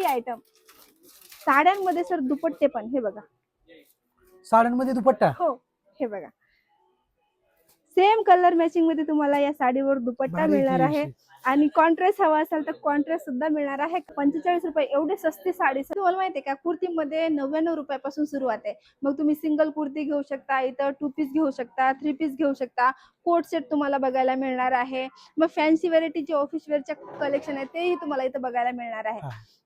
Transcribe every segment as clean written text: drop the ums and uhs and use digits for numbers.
Kurti item, साड्यांमध्ये sir दुपट्टे पण, हे बघा. साड्यांमध्ये दुपट्टा, हो हे बघा, सेम कलर मॅचिंग मध्ये तुम्हाला या साडीवर दुपट्टा भारी मिळणार की आहे. अशी. आणि कॉन्ट्रास्ट हवा असेल तर कॉन्ट्रास्ट सुद्धा मिळणार आहे. 45 रुपये एवढे सस्ती साडी. तुम्हाला माहितीये का, कुर्तीमध्ये 99 रुपयापासून सुरुवात आहे. मग तुम्ही सिंगल कुर्ती घेऊ शकता, इथं 2 पीस घेऊ शकता, 3 पीस घेऊ शकता, कोट सेट तुम्हाला बघायला मिळणार आहे. मग फॅन्सी व्हेरायटी जे ऑफिस वेअरच्या कलेक्शन आहे तेही तुम्हाला इथं बघायला मिळणार आहे.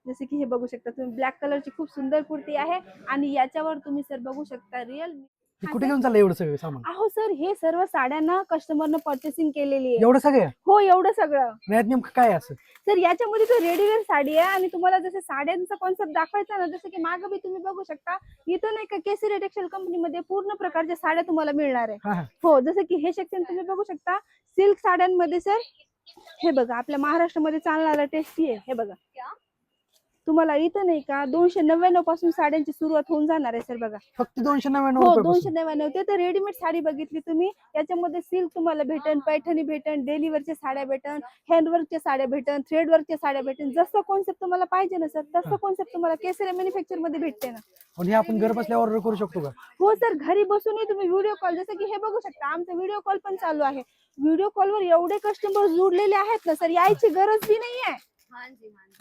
जसे की हे बघू शकता तुम्ही, ब्लॅक कलरची खूप सुंदर कुर्ती आहे आणि याच्यावर तुम्ही सर बघू शकता रिअल. कुठे घेऊन चाललंय एवढं सगळं सामान? अहो सर, हे सर्व साड्यांना कस्टमरनं पर्चेसिंग केलेली आहे. एवढं सगळं? हो एवढं सगळं. यात नेमकं काय असं? सर याच्यामध्ये तो रेडीवेअर साडी आहे आणि तुम्हाला जसं साड्यांचा कॉन्सेप्ट दाखवायचा ना, जसं की मागं बी तुम्ही बघू शकता, इथं नाही का केसरी टेक्सटाईल कंपनीमध्ये पूर्ण प्रकारच्या साड्या तुम्हाला मिळणार आहे. हो, जसं की हे सेक्शन तुम्ही बघू शकता सिल्क साड्यांमध्ये. सर हे बघा, आपल्या महाराष्ट्रामध्ये चालणारा टेस्टी आहे. हे बघा, तुम्हाला इथं नाही का 299 पासून साड्यांची सुरुवात होऊन जाणार आहे. सर बघा, फक्त 299 हो रुपये? 299. ते तर रेडीमेड साडी बघितली तुम्ही, याच्यामध्ये सिल्क तुम्हाला भेटन, पैठणी भेटन, डेलीवरच्या साड्या भेटन, हँडवर्कच्या साड्या भेटन, थ्रेडवर्कच्या साड्या भेटन. जसं कॉन्सेप्ट तुम्हाला पाहिजे ना सर, तसं कॉन्सेप्ट तुम्हाला केसरी मॅन्युफॅक्चर मध्ये भेटते ना. आणि हे आपण घर बसल्या ऑर्डर करू शकतो का? हो सर, घरी बसूनही तुम्ही व्हिडिओ कॉल, जसं की हे बघू शकता आमचा व्हिडिओ कॉल पण चालू आहे. व्हिडिओ कॉलवर एवढे कस्टमर जोडलेले आहेत ना सर, यायची गरज बी नाही आहे.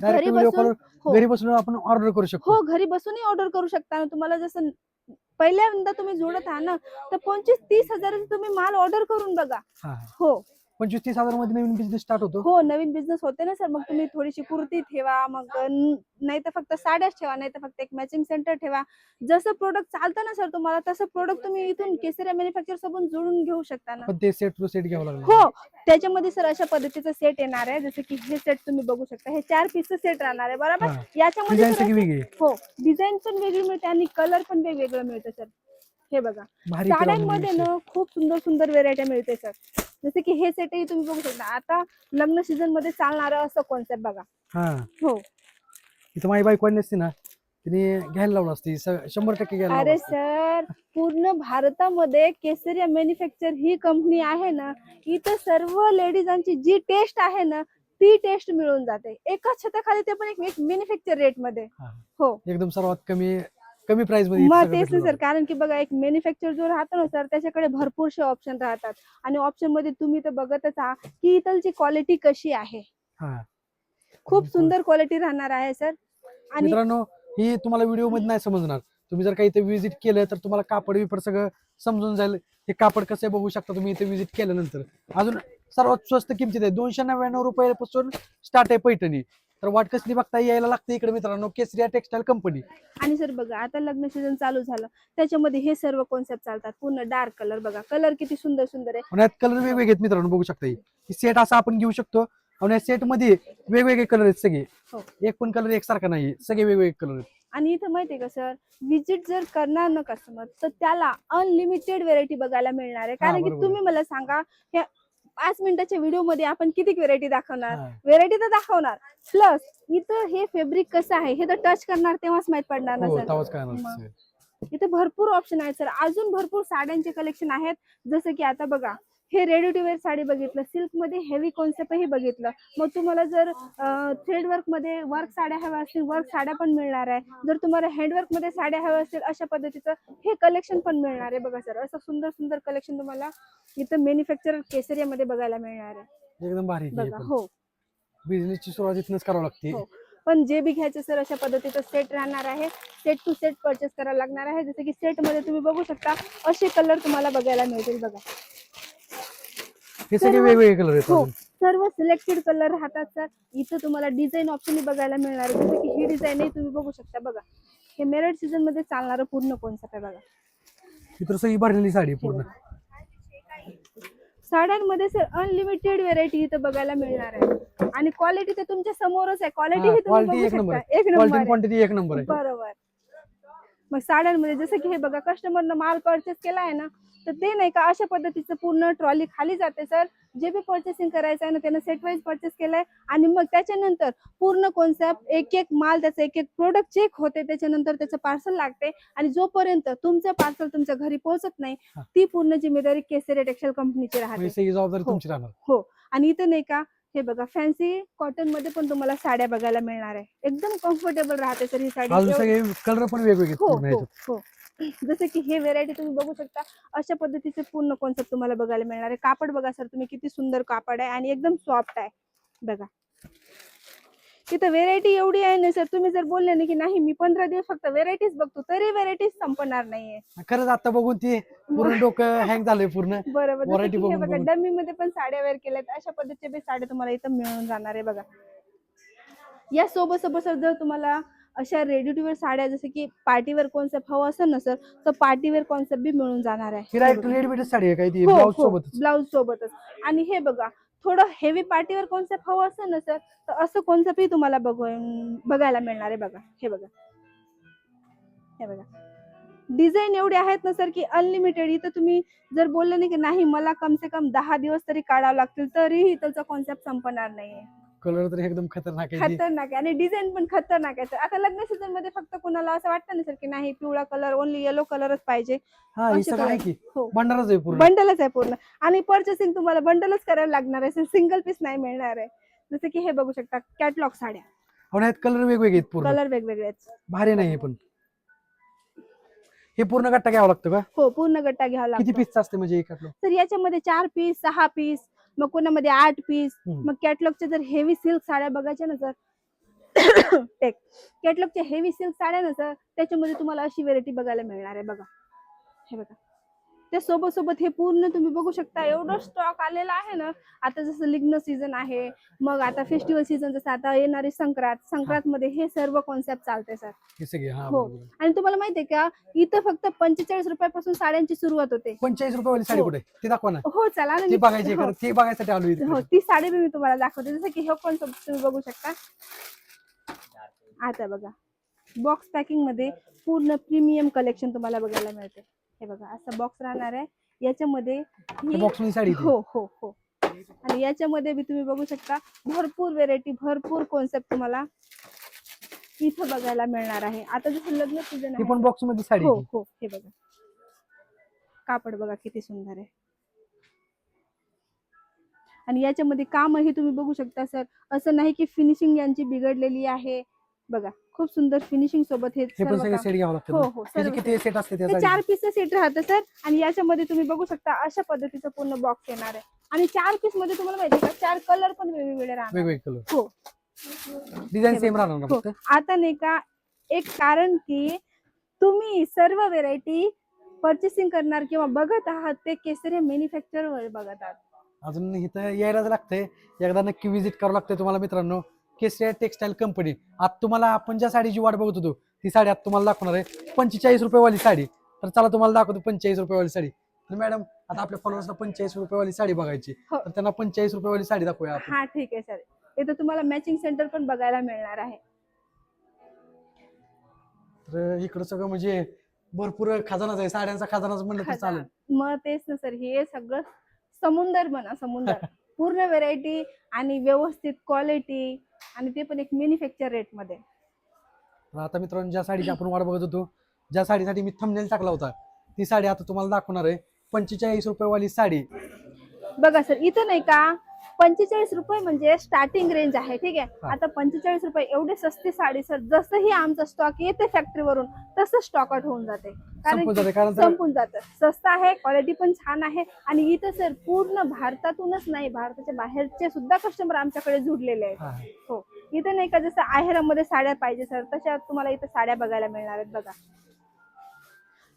घरी बसून, घरी बसून आपण ऑर्डर करू शकतो. हो, घरी बसूनही ऑर्डर करू शकता ना. तुम्हाला जसं पहिल्यांदा तुम्ही जोडत आहात ना, तर 25-30 हजाराचा तुम्ही माल ऑर्डर करून बघा. हो, 25-30 हजार मध्ये नवीन बिझनेस स्टार्ट होतो. हो नवीन बिझनेस होते ना सर. मग तुम्ही थोडीशी कुर्ती ठेवा, मग नाही तर फक्त साड्याच ठेवा, नाही तर फक्त एक मॅचिंग सेंटर ठेवा. जसं प्रोडक्ट चालतं ना सर तुम्हाला, तसं प्रोडक्ट तुम्ही इथून केसरी मॅन्युफॅक्चर सोबत जोडून घेऊ शकता ना. पण ते सेट टू सेट घ्यावं लागेल. हो, त्याच्यामध्ये सर अशा पद्धतीचं सेट येणार आहे. जसं की हे सेट तुम्ही बघू शकता, हे 4 पीसचं सेट राहणार आहे बरोबर. याच्यामध्ये डिझाइन सगळी वेगळी. हो, डिझाईन पण वेगळी मिळते आणि कलर पण वेगवेगळं मिळतं सर. हे बघा, साड्यांमध्ये ना खूप सुंदर सुंदर व्हेरायटी मिळते सर. जसे की हे सेटही तुम्ही बघू शकता. आता लग्न सीझन मध्ये चालणारं असं कॉन्सेप्ट बघा. हो, इथं माझी बायको नसती ना, तिने घ्यायला लावलं असती 100% घ्यायला. अरे सर, पूर्ण भारतामध्ये केसरिया मॅन्युफॅक्चर ही कंपनी आहे ना, इथं सर्व लेडीजांची जी टेस्ट आहे ना, ती टेस्ट मिळून जाते एकाच छताखाली, ते पण एक मॅन्युफॅक्चर रेट मध्ये. हो, एकदम सर्वात कमी प्राइस मध्ये. मग तेच ना सर, कारण की बघा, एक मॅन्युफॅक्चर जो राहतो ना सर, त्याच्याकडे भरपूरसे ऑप्शन राहतात आणि ऑप्शन मध्ये तुम्ही तर बघतच आहात की इथलची क्वालिटी कशी आहे. खूप सुंदर क्वालिटी राहणार आहे सर. आणि मित्रांनो, ही तुम्हाला व्हिडिओ मध्ये नाही समजणार. तुम्ही जर काही इथे विजिट केलं तर तुम्हाला कापड विपड सगळं समजून जाईल. हे कापड कसं बघू शकता तुम्ही इथे विजिट केल्यानंतर. अजून सर्वात स्वस्त किमतीत आहे, 299 रुपयापासून स्टार्ट आहे पैठणी. तर वाट कसली बघता, यायला लागते इकडे मित्रांनो, केसरिया टेक्सटाईल कंपनी. आणि सर बघा, आता लग्न सीझन चालू झालं, त्याच्यामध्ये हे सर्व कॉन्सेप्ट चालतात. पूर्ण डार्क कलर बघा, कलर किती सुंदर सुंदर आहे. यात कलर वेगवेगळे आहेत मित्रांनो, बघू शकता. ही सेट असा आपण घेऊ शकतो आणि या सेट मध्ये वेगवेगळे कलर आहेत सगळे. एक पण कलर एकसारखा नाही, सगळे वेगवेगळे कलर आहेत. आणि इथं माहितीये का सर, विजिट जर करणार ना कस्टमर, तर त्याला अनलिमिटेड व्हेरायटी बघायला मिळणार आहे. कारण की तुम्ही मला सांगा, 5 मिनिटाच्या व्हिडिओ मध्ये आपण किती व्हेरायटी दाखवणार? व्हेरायटी तर दाखवणार, प्लस इथं हे फॅब्रिक कसं आहे हे तर टच करणार तेव्हाच माहित पडणार ना सर. इथे भरपूर ऑप्शन आहेत सर. अजून भरपूर साड्यांचे कलेक्शन आहेत. जसं की आता बघा, हे रेडी टू वेअर साडी बघितलं, सिल्क मध्ये हेवी कॉन्सेप्टही बघितलं. मग तुम्हाला जर थ्रेड वर्क मध्ये वर्क साड्या हव्या असतील, वर्क साड्या पण मिळणार आहे. जर तुम्हाला हँडवर्क मध्ये साड्या हव्या असतील, अशा पद्धतीचं हे कलेक्शन पण मिळणार आहे. बघा सर, असं सुंदर सुंदर कलेक्शन तुम्हाला इथं मॅन्युफॅक्चर केसरिया मध्ये बघायला मिळणार आहे. एकदम भारी. बघा, हो, बिझनेसची सुरुवात इथनच करावं लागते. पण जे बी घ्यायचे सर, अशा पद्धतीचं सेट राहणार आहे. सेट टू सेट परचेस करायला लागणार आहे. जसं की सेट मध्ये तुम्ही बघू शकता असे कलर तुम्हाला बघायला मिळतील. बघा, हे सगळे वेगवेगळे कलर आहेत. हो, सर्व सिलेक्टेड कलर राहतात सर. इथं तुम्हाला डिझाईन ऑप्शन बघायला मिळणार आहे. जसं की ही डिझाईनही तुम्ही बघू शकता. बघा, हे मेरिट सीझन मध्ये चालणारं पूर्ण कॉन्सेप्ट आहे. बघा, इतर सगळी भरलेली साडी पूर्ण. साड्यांमध्ये सर अनलिमिटेड व्हेरायटी इथं बघायला मिळणार आहे आणि क्वालिटी तर तुमच्या समोरच आहे. क्वालिटी ही तुम्ही बघू शकता, एक नंबर, क्वांटिटी एक नंबर आहे. बरोबर. मग साड्यांमध्ये जसं की हे बघा, कस्टमरनं माल परचेस केला आहे ना, तर ते नाही का अशा पद्धतीचं पूर्ण ट्रॉली खाली जाते सर. जे बी परचेसिंग करायचं आहे ना, त्यानं सेट वाईज परचेस केलंय आणि मग त्याच्यानंतर पूर्ण कॉन्सेप्ट, एक एक माल, त्याचं एक एक प्रोडक्ट चेक होते, त्याच्यानंतर त्याचं पार्सल लागते आणि जोपर्यंत तुमचं पार्सल तुमच्या घरी पोहोचत नाही, ती पूर्ण जिम्मेदारी केसरी टेक्सटाईल कंपनीची राहते. जबाबदारी तुमची राहणार. हो, आणि इथं नाही का हे बघा फॅन्सी कॉटन मध्ये पण तुम्हाला साड्या बघायला मिळणार आहे. एकदम कम्फर्टेबल राहते सर ही साडी. अजून सगळे कलर पण वेगवेगळे हो पूर्ण हो ह्याच्यात. हो. जसं की हे व्हेरायटी तुम्ही बघू शकता, अशा पद्धतीचे पूर्ण कॉन्सेप्ट तुम्हाला बघायला मिळणार आहे. कापड बघा सर तुम्ही, किती सुंदर कापड आहे आणि एकदम सॉफ्ट आहे बघा. तिथं व्हेरायटी एवढी आहे ना सर, तुम्ही जर बोलले ना की नाही मी 15 दिवस फक्त व्हेरायटीज बघतो, तरी व्हेरायटीज संपणार नाहीये. खरंच आता बघून ती पूर्ण डोकं हँग झालंय पूर्ण. बरोबर. जसं Variety की हे बघून बघा बघून. डमी मध्ये पण साड्या वेअर केल्यात, अशा पद्धतीचे बी साड्या तुम्हाला इथं मिळून जाणार आहे बघा. या सोबत सोबत सर जर तुम्हाला अशा रेडी टू वेअर साड्या जसं की पार्टीवेअर कॉन्सेप्ट हवं असेल ना सर, तर पार्टीवेअर कॉन्सेप्ट बी मिळून जाणार आहे. ही डायरेक्ट रेडीमेड साडी आहे काय ती हो ब्लाऊज हो, सोबतच. ब्लाऊज सोबतच. आणि हे बघा थोडं हेवी पार्टीवेअर कॉन्सेप्ट हवं असेल ना सर, तर असं कॉन्सेप्टही तुम्हाला बघायला मिळणार आहे बघा. हे बघा, हे बघा डिझाईन एवढे आहेत ना सर की अनलिमिटेड. इथं तुम्ही जर बोलले नाही की नाही मला कम से कम 10 दिवस तरी काढावं लागतील, तरीही त्याचा कॉन्सेप्ट संपणार नाहीये. कलर तर एकदम खतरनाक आहे ती. खतरनाक आहे आणि डिझाईन पण खतरनाक आहे सर. आता लग्न सीझन मध्ये फक्त कुणाला असं वाटतं ना सर की नाही पिवळा कलर ओनली येलो कलरच पाहिजे, हा हे असे सगळं आहे color. की हो, भंडारच आहे पूर्ण. बंडलच आहे पूर्ण. आणि पर्चेसिंग तुम्हाला बंडलच करायला लागणार आहे, सिंगल पीस नाही मिळणार आहे. जसं की हे बघू शकता कॅटलॉग साड्या, हो ह्यात कलर वेगवेगळे आहेत पूर्ण. कलर वेगवेगळे आहेत. भारी नाही पण हे पूर्ण गट्टा घ्यावा लागतो का? हो, पूर्ण गट्टा घ्यावा किती लागतो. पीसचं असते म्हणजे एकातलं? तर याच्यामध्ये 4 पीस 6 पीस, मग कोणामध्ये 8 पीस. हम्म. मग कॅटलॉगच्या जर हेवी सिल्क साड्या बघायच्या ना सर टेक कॅटलॉगच्या हेवी सिल्क साड्या ना सर, त्याच्यामध्ये तुम्हाला अशी व्हेरायटी बघायला मिळणार आहे बघा. हे बघा त्या सोबत सोबत हे पूर्ण तुम्ही बघू शकता एवढं स्टॉक आलेला आहे ना. आता जसं लग्न सीझन आहे, मग आता फेस्टिवल सीझन, जसं आता येणारी संक्रांत मध्ये हे सर्व कॉन्सेप्ट चालते सर. हे सगळे हा हो. बरोबर. आणि तुम्हाला माहितीये का इथं फक्त 45 रुपयापासून साड्यांची सुरुवात होते. 45 रुपये वाली साडी हो. कुठे आहे? ती दाखवा ना. हो चला ना, ती बघायची आहे हो. खरं, ती बघायसाठी आलो इथे. हो, ती साडी मी तुम्हाला दाखवते. जसं की हे कॉन्सेप्ट तुम्ही बघू शकता. आता बघा बॉक्स पॅकिंग मध्ये पूर्ण प्रीमियम कलेक्शन तुम्हाला बघायला मिळते. हे बघा असं बॉक्स राहणार आहे, याच्यामध्ये ही- बॉक्स मध्ये साडी ती. हो हो हो. आणि याच्यामध्ये बी तुम्ही बघू शकता भरपूर व्हेरायटी, भरपूर कॉन्सेप्ट तुम्हाला इथं बघायला मिळणार आहे. आता जसं लग्न सीझन ती आहे. पण बॉक्स मध्ये साडी हो आहे. हो. हे बघा कापड बघा किती सुंदर आहे. आणि याच्यामध्ये कामही तुम्ही बघू शकता सर, असं नाही की फिनिशिंग यांची बिघडलेली आहे. बघा खूप सुंदर फिनिशिंग सोबत हे हे पण सर्व सगळे काम. सेट घ्यावं हो लागतं. हो, त्याचे सर्व किती सेट असते त्या ते साडी? 4 पीसचं सेट राहतं सर. आणि याच्यामध्ये तुम्ही बघू शकता अशा पद्धतीचं पूर्ण बॉक्स येणार आहे. आणि 4 पीस मध्ये तुम्हाला माहिती का 4 कलर पण वेगवेगळे राहणार. वेगवेगळे कलर, हो डिझाईन सेम राहणार ना हो. फक्त? आता नाही का एक कारण की तुम्ही सर्व व्हेरायटी परचेसिंग करणार किंवा बघत आहात ते केसरी मॅन्युफॅक्चर वर बघत आहात. अजून इथं यायलाच लागतंय, एकदा नक्की विजिट करावं लागतंय तुम्हाला मित्रांनो. केसरिया टेक्सटाईल कंपनी. आता तुम्हाला आपण ज्या साडीची वाट बघत होतो ती साडी आता तुम्हाला दाखवणार आहे 45 रुपये वाली साडी. तर चला तुम्हाला दाखवतो 45 रुपये वाली साडी. तर मॅडम आता आपल्या फॉलोअर्सला 45 रुपये वाली साडी बघायची, हो. तर त्यांना 45 रुपये वाली साडी दाखवूया आपण. हा ठीक आहे सर. इथं तुम्हाला मॅचिंग सेंटर पण बघायला मिळणार आहे. तर इकडं सगळं म्हणजे भरपूर खजानाच आहे, साड्यांचा खजानाच म्हणलं तर चालेल. मग तेच ना सर, हे सगळं समुंदर म्हणा समुंदर. पूर्ण व्हेरायटी आणि व्यवस्थित क्वालिटी, आणि ते पण एक मॅन्युफॅक्चर रेट मध्ये. तर आता मित्रांनो ज्या साडीची आपण वाट बघत होतो, ज्या साडीसाठी मी थंबनेल टाकला होता, ती साडी आता तुम्हाला दाखवणार आहे 45 रुपये वाली साडी. बघा सर इथं नाही का 45 रुपये म्हणजे स्टार्टिंग रेंज आहे. ठीक आहे. हा. आता 45 रुपये एवढी सस्ती साडी सर, जसंही आमचा स्टॉक येते फॅक्टरीवरून तसं स्टॉक आउट होऊन जाते. संपून जाते, कारण संपून जातं. स्वस्त आहे, क्वालिटी पण छान आहे. आणि इथं सर पूर्ण भारतातूनच नाही, भारताच्या बाहेरचे सुद्धा कस्टमर आमच्याकडे जुडलेले आहेत. हा. हो. इथं नाही का जसं आहेरामध्ये साड्या पाहिजे सर, तशा तुम्हाला इथं साड्या बघायला मिळणार आहेत बघा.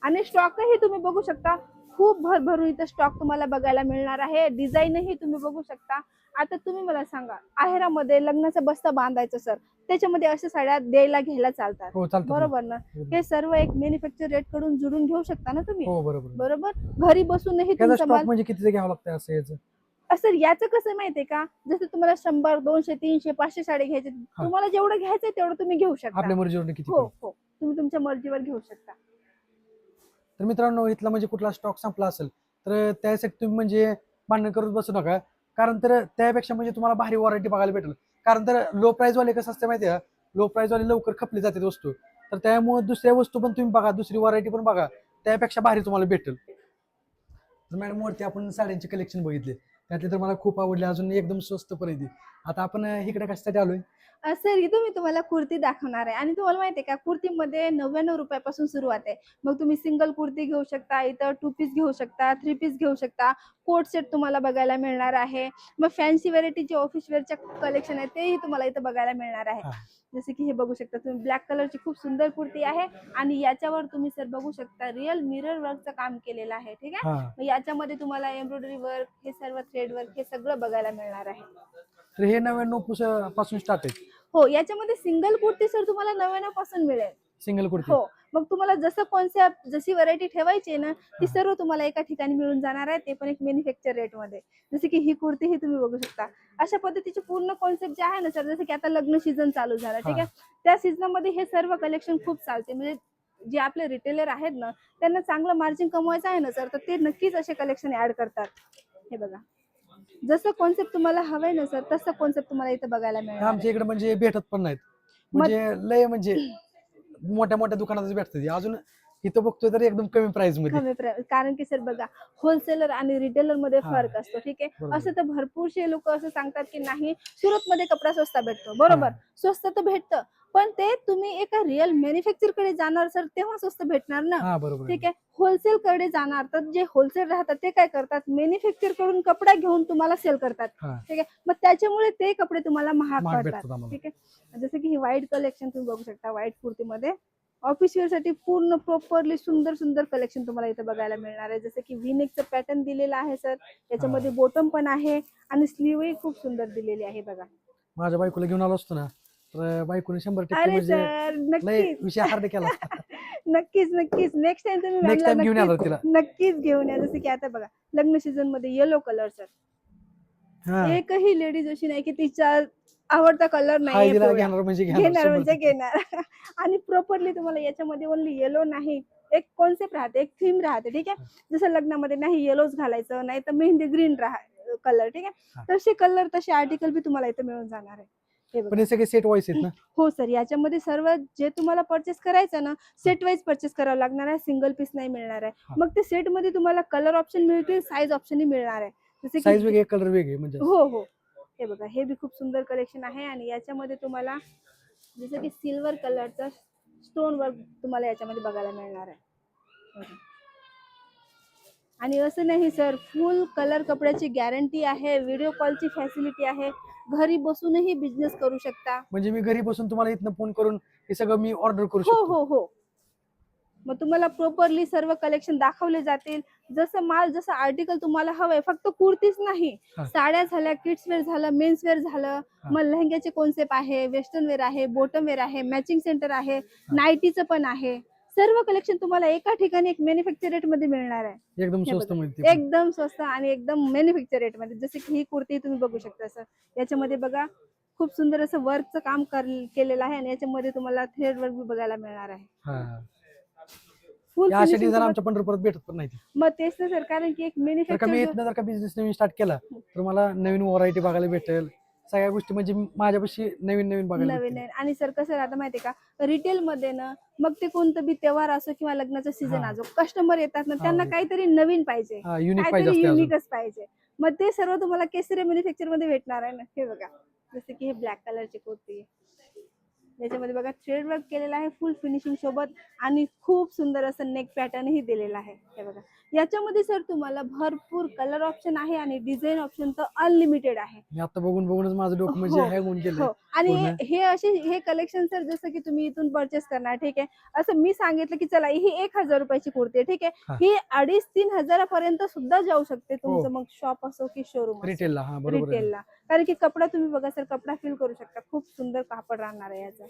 आणि स्टॉकही तुम्ही बघू शकता, खूप भरभरून इथं स्टॉक तुम्हाला बघायला मिळणार आहे. डिझाईनही तुम्ही बघू शकता. आता तुम्ही मला सांगा आहेरामध्ये लग्नाचा बस्ता बांधायचं सर, त्याच्यामध्ये अशा साड्या द्यायला घ्यायला चालतात. हो चालतं. बरोबर ना. हे सर्व एक मॅन्युफॅक्चर रेट कडून जुडून घेऊ शकता ना तुम्ही. हो बरोबर. बरोबर. घरी बसूनही त्याचा तुमचा स्टॉक माल. म्हणजे किती घ्यावं लागतं असं याचं? सर याचं कसं माहितीये का, जसं तुम्हाला 100 200 300 500 साडी घ्यायचे, तुम्हाला जेवढं घ्यायचंय तेवढं तुम्ही घेऊ शकता. आपल्या मर्जीवर किती. हो हो, तुम्ही तुमच्या मर्जीवर घेऊ शकता. तर मित्रांनो इथला म्हणजे कुठला स्टॉक संपला असेल तर त्यासाठी तुम्ही म्हणजे भांडण करत बसू नका, कारण तर त्यापेक्षा म्हणजे तुम्हाला भारी व्हरायटी बघायला भेटेल. कारण तर लो प्राइस वाले कसं असतं माहिती आहे का, लो प्राइस वाले लवकर खपली जाते वस्तू, तर त्यामुळे दुसऱ्या वस्तू पण तुम्ही बघा, दुसरी व्हरायटी पण बघा, त्यापेक्षा भारी तुम्हाला भेटेल. तर मॅडम वरती आपण साड्यांचे कलेक्शन बघितले, त्यातले तर मला खूप आवडले, अजून एकदम स्वस्त पण आहे ती. आता आपण इकडे कशासाठी आलोय? सर इथं मी तुम्हाला कुर्ती दाखवणार आहे आणि तुम्हाला माहिती आहे का कुर्तीमध्ये 99 रुपयापासून सुरुवात आहे. मग तुम्ही सिंगल कुर्ती घेऊ शकता, इथं 2 पीस घेऊ शकता, 3 पीस घेऊ शकता, कोट सेट तुम्हाला बघायला मिळणार आहे. मग फॅन्सी व्हेरायटी जे ऑफिस वेअरच्या कलेक्शन आहे तेही तुम्हाला इथं बघायला मिळणार आहे. हा. जसे की हे बघू शकता तुम्ही, ब्लॅक कलरची खूप सुंदर कुर्ती आहे आणि याच्यावर तुम्ही सर बघू शकता रिअल मिरर वर्कचं काम केलेलं आहे. ठीक आहे. हा, मग याच्यामध्ये तुम्हाला एम्ब्रॉयडरी वर्क, हे सर्व थ्रेड वर्क हे सगळं बघायला मिळणार आहे. तर हे 99 पासून स्टार्ट आहे हो, याच्यामध्ये सिंगल कुर्ती सर तुम्हाला 99 पासून मिळेल. सिंगल कुर्ती? हो, मग तुम्हाला जसं कॉन्सेप्ट जशी व्हरायटी ठेवायची आहे ना, ती सर्व तुम्हाला एका ठिकाणी मिळून जाणार आहे, ते पण एक मॅन्युफॅक्चर रेटमध्ये. जसे की ही कुर्ती ही तुम्ही बघू शकता. अशा पद्धतीची पूर्ण कॉन्सेप्ट जे आहे ना सर, जसं की आता लग्न सीझन चालू झाला, ठीक आहे. त्या सीझनमध्ये हे सर्व कलेक्शन खूप चालते. म्हणजे जे आपले रिटेलर आहेत ना, त्यांना चांगलं मार्जिन कमवायचं आहे ना सर, तर ते नक्कीच असे कलेक्शन ऍड करतात. हे बघा. जसं कॉन्सेप्ट तुम्हाला हवंय ना सर, तसं कॉन्सेप्ट तुम्हाला इथं बघायला मिळणार आहे. आमच्या इकडे म्हणजे भेटत पण नाहीत, म्हणजे लय म्हणजे मोठ्या मोठ्या दुकानातच भेटतात. अजून इथं बघतोय तर एकदम कमी प्राइस मध्ये. कमी कारण की सर बघा, होलसेलर आणि रिटेलर मध्ये हा. फरक असतो. ठीक आहे. बरोबर. असं तर भरपूरशे लोक असं सांगतात की नाही सुरत मध्ये कपडा स्वस्त भेटतो. बरोबर, स्वस्त तर भेटतं, पण ते तुम्ही एका रिअल मॅन्युफॅक्चर कडे जाणार सर, तेव्हा स्वस्त भेटणार ना. हा, बरोबर. ठीक आहे. होलसेल कडे जाणार तर जे होलसेल राहतात ते काय करतात, मॅन्युफॅक्चर कडून कपडा घेऊन तुम्हाला सेल करतात. हा. ठीक आहे. मग त्याच्यामुळे ते कपडे तुम्हाला महाग महाग पडतात. भेटतात आम्हाला. ठीक आहे. जसं की ही व्हाईट कलेक्शन तुम्ही बघू शकता, व्हाईट कुर्तीमध्ये ऑफिस वेअर साठी पूर्ण प्रॉपरली सुंदर सुंदर कलेक्शन तुम्हाला इथं बघायला मिळणार आहे. जसं की व्हीनेकचं पॅटर्न दिलेलं आहे सर, याच्यामध्ये बॉटम पण आहे आणि स्लीवही खूप सुंदर दिलेली आहे. बघा, माझ्या बायकोला घेऊन आलो असतो ना, तर बायकोने 100% अरे म्हणजे सर लय नक्कीच विषय हार्ड केला असता. नक्कीच नक्कीच नेक्स्ट टाइम तुम्ही नेक्स्ट मॅमला टाइम घेऊन येणार तिला. नक्कीच घेऊन या. जसं की आता बघा, लग्न सीझन मध्ये येलो कलर सर, हा, एकही लेडीज अशी नाही की तिचा आवडता कलर नाही हळदीला घेणार म्हणजे घेणार म्हणजे 100%. घेणार आणि प्रॉपरली तुम्हाला याच्यामध्ये ओनली येलो नाही, एक कॉन्सेप्ट राहते, एक थीम राहते. ठीक आहे. जसं लग्नामध्ये नाही येलोच घालायचं, नाही तर मेहंदी ग्रीन कलर. ठीक आहे. तसे कलर तसे आर्टिकल बी तुम्हाला इथं मिळून जाणार आहे. हे पण बघा. हे सगळे सेट वाईस आहेत ना? हो सर, याच्यामध्ये सर्व जे तुम्हाला परचेस करायचं ना, सेट वाईज परचेस करावं लागणार आहे, सिंगल पीस नाही मिळणार आहे. हा. मग ते सेट मध्ये तुम्हाला कलर ऑप्शन मिळतील, साईज ऑप्शनही मिळणार आहे. जसे साईज की वेगळे, कलर वेगळे म्हणजे. हो हो, हे बघा, हे बी खूप सुंदर कलेक्शन आहे आणि याच्यामध्ये तुम्हाला जसं की सिल्वर कलरचा स्टोन वर्क तुम्हाला याच्यामध्ये बघायला मिळणार आहे. बघा. आणि असं नाही सर, फुल कलर कपड्याची गॅरंटी आहे, व्हिडिओ कॉलची फॅसिलिटी आहे, घरी बसूनही बिझनेस करू शकता. म्हणजे मी घरी बसून तुम्हाला इथनं फोन करून हे सगळं मी ऑर्डर करू हो शकतो? हो हो. मग तुम्हाला प्रॉपरली सर्व कलेक्शन दाखवले जातील, जसं माल जसं आर्टिकल तुम्हाला हवंय. फक्त कुर्तीच नाही, हा. साड्या झाल्या, किड्स वेअर झालं, मेन्स वेअर झालं, मग लेहंग्याचे कॉन्सेप्ट आहे, वेस्टर्न वेअर आहे, बॉटम वेअर आहे, मॅचिंग सेंटर आहे, नाईटीचं पण आहे. सर्व कलेक्शन तुम्हाला एका ठिकाणी एक मॅन्युफॅक्चर रेट मध्ये मिळणार आहे. एकदम हे स्वस्त बघा, मध्ये. एकदम स्वस्त आणि एकदम मॅन्युफॅक्चर रेट मध्ये. जसे की ही कुर्ती तुम्ही बघू शकता सर, याच्यामध्ये बघा खूप सुंदर असं वर्कचं काम केलेलं आहे आणि याच्यामध्ये तुम्हाला थ्रेड वर्क बी बघायला मिळणार आहे. हा, फुल अशा फिनिशिंग डिझाईन आमच्या पंढरपुरात भेटत पण नाही. मग तेच ना सर, कारण की एक तर का मी मॅन्युफॅक्चर इथनं जर का बिझनेस नवीन स्टार्ट केला तर मला नवीन व्हरायटी बघायला भेटेल, सगळ्या गोष्टी म्हणजे माझ्यापाशी नवीन नवीन बघायला नवीन भेटेल. आहे. आणि सर कसं राहतं माहितीये का, रिटेल मध्ये ना मग ते कोणतं बी तेव्हार असो किंवा लग्नाचा सीझन हा. असो, कस्टमर येतात ना, त्यांना हा. काहीतरी नवीन पाहिजे, हा, युनिक पाहिजे काहीतरी असते अजून. युनिकच पाहिजे. मग ते सर्व तुम्हाला केसरी मॅन्युफॅक्चर मध्ये भेटणार आहे ना. हे बघा, जसं की हे ब्लॅक कलरची कुर्ती, याच्यामध्ये बघा थ्रेड वर्क केलेलं आहे फुल फिनिशिंग सोबत आणि खूप सुंदर असं नेक पॅटर्न ही दिलेला आहे. हे बघा, याच्यामध्ये सर तुम्हाला भरपूर कलर ऑप्शन आहे आणि डिझाईन ऑप्शन तर अनलिमिटेड आहे. मी आता बघूनच माझं डोकं म्हणजे हँग होऊन गेलंय हो. आणि पूर्ण. हे कलेक्शन सर जसं की तुम्ही इथून परचेस करणार. ठीक आहे. असं मी सांगितलं की चला ही 1,000 रुपयाची कुर्ती आहे. ठीक आहे. हा. ही 2,500-3 हजारापर्यंत सुद्धा जाऊ शकते तुमचं, हो. मग शॉप असो की शोरूम असो, रिटेलला. हा, बरोबर आहे. रिटेलला. कारण की कपडा तुम्ही बघा सर, कपडा फील करू शकता, खूप सुंदर कापड राहणार आहे याचा.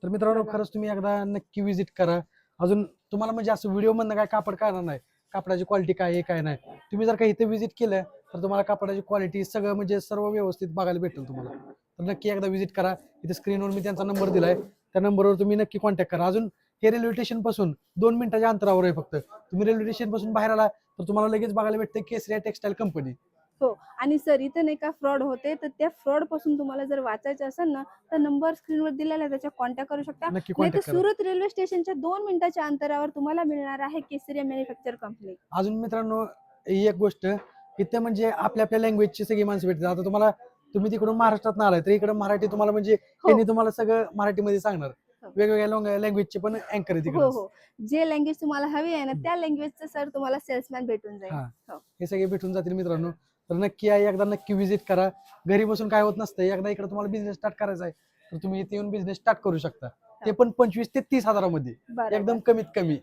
तर मित्रांनो, बघा. खरंच तुम्ही एकदा नक्की विजिट करा. अजून तुम्हाला म्हणजे असं व्हिडिओ मधनं काय कापड कळणार नाही, कापडाची क्वालिटी काय आहे काय नाही. तुम्ही जर का इथे विजिट केलं तर तुम्हाला कापडाची क्वालिटी सगळं म्हणजे सर्व व्यवस्थित बघायला भेटेल तुम्हाला. तर नक्की एकदा विजिट करा. इथे स्क्रीनवर मी त्यांचा नंबर दिलाय, त्या नंबरवर तुम्ही नक्की कॉन्टॅक्ट करा. अजून हे रेल्वे स्टेशन पासून 2 मिनिटाच्या अंतरावर आहे फक्त. तुम्ही रेल्वे स्टेशन पासून बाहेर आला तर तुम्हाला लगेच बघायला भेटते केसरिया टेक्सटाईल कंपनी. हो. आणि सर इथं नाही का फ्रॉड होते, तर त्या फ्रॉड पासून तुम्हाला जर वाचायचं असेल ना, तर नंबर स्क्रीनवर दिलेला आहे, त्याच्या कॉन्टॅक्ट करू शकता. नक्की नाही तर कॉन्टॅक्ट करा. सुरत रेल्वे स्टेशनच्या 2 मिनिटाच्या अंतरावर तुम्हाला मिळणार आहे केसरिया मॅन्युफॅक्चर कंपनी. अजून मित्रांनो, ही एक गोष्ट, इथे म्हणजे आपल्या आपल्या लँग्वेजची सगळी माणसं भेटतात. आता तुम्हाला तुम्ही तिकडून महाराष्ट्रात आलाय तर इकडे मराठी तुम्हाला म्हणजे त्यांनी तुम्हाला सगळं मराठीमध्ये सांगणार. हो. वेगवेगळ्या लँग्वेजचे पण अँकर आहे हो तिकडे. हो, जे लँग्वेज तुम्हाला हवी आहे ना त्या लँग्वेजचं सर तुम्हाला सेल्समॅन भेटून जाईल. हा. हो. हे सगळे भेटून जातील मित्रांनो. तर नक्की आहे, एकदा नक्की व्हिजिट करा. घरी बसून काय होत नसतं. एकदा इकडे तुम्हाला बिझनेस स्टार्ट करायचा आहे तर तुम्ही इथे येऊन बिझनेस स्टार्ट करू शकता. ते पण 25 ते 30 हजारामध्ये बरोबर. एकदम कमीत कमी.